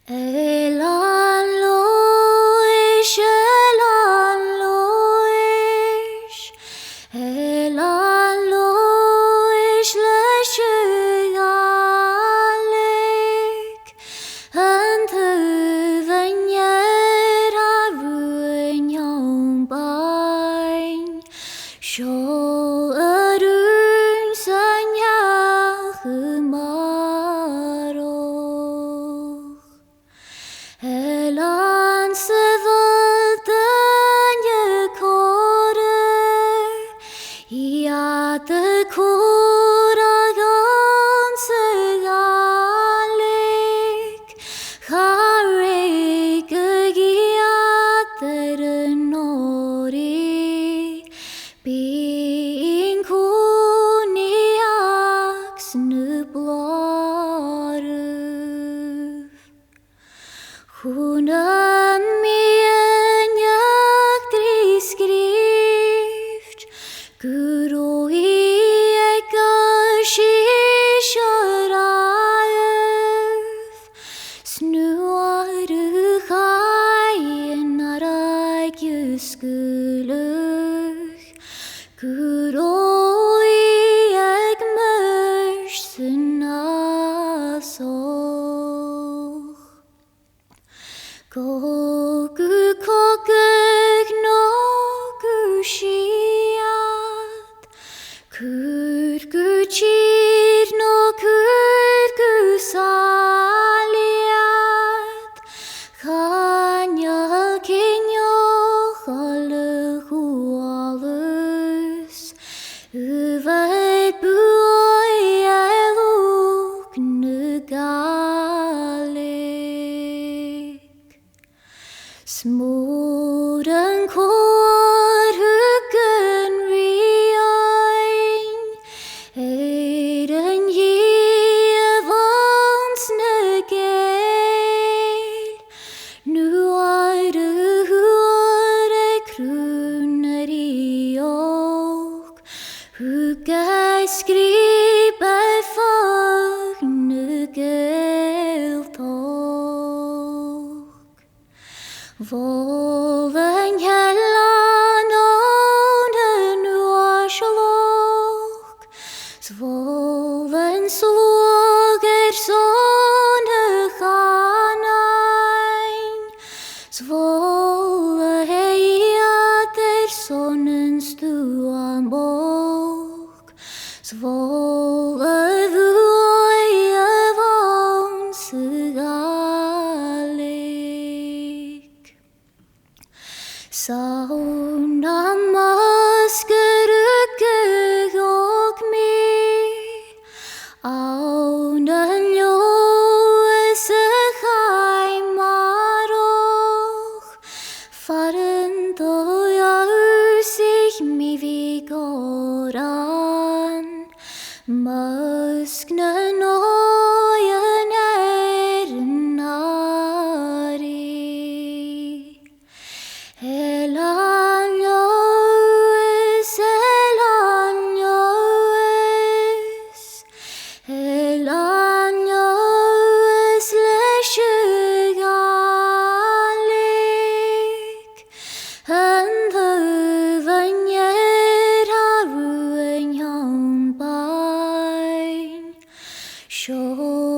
Eilean leis, Eilean leis, Eilean leis leis Ghàidhlig, an tuilleadh a ruin bain, seo òrain san Eilean sa bhfuil dainne córa, iad a córa gan sa Ghàidhlig, chairg a ghead ar an òrain, bíonn cúnaíoch sna blárah. Chuna mianach scríft, gúróí ag fiosrachaidh, snuairchaidh ar ag ioscaileach, gúróí ag muis san asach. Cogu cogag nógu siad, curgu tír nó curgu saliad, chaingal cinneoch ala chualas, uvaid buai eilúch na Ghàidhlig. Smór an cóthúgan riain, an díomh ans na géil, nuair a thuair ag crúnaíoch, thugaidh scríbe fach na Gaeltach. Bhol an Eilean ón an uaisleach, s'bhol an slóg son a chanain, s'bhol a héiad son an stúamach, s'bhol a bhuai a bhain sa Ghàidhlig. Saun am mascarúgach og mi, aun an leòdhais a chaimarach, faran dóiar sich mi bhí òrain, musk na nóian ar an áirí. Eilean leòdhais, Eilean leòdhais, Eilean leòdhais leis Ghàidhlig, an tuilleadh a ruin bain, seo